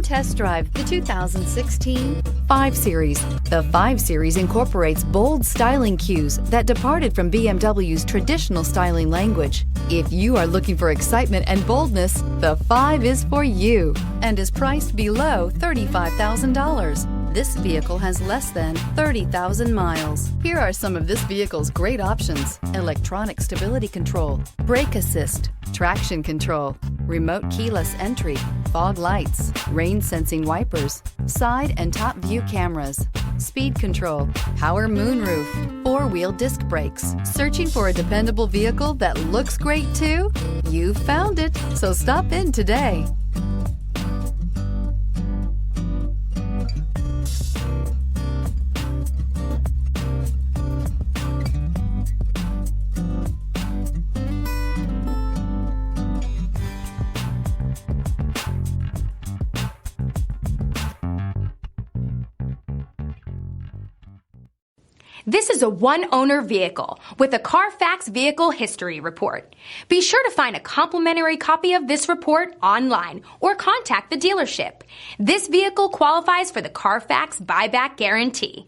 Test drive the 2016 5 Series. The 5 Series incorporates bold styling cues that departed from BMW's traditional styling language. If you are looking for excitement and boldness, the 5 is for you and is priced below $35,000. This vehicle has less than 30,000 miles. Here are some of this vehicle's great options: electronic stability control, brake assist, traction control, remote keyless entry, fog lights, rain sensing wipers, side and top view cameras, speed control, power moonroof, 4-wheel disc brakes. Searching for a dependable vehicle that looks great too? You found it, so stop in today. This is a one-owner vehicle with a Carfax Vehicle History Report. Be sure to find a complimentary copy of this report online or contact the dealership. This vehicle qualifies for the Carfax Buyback Guarantee.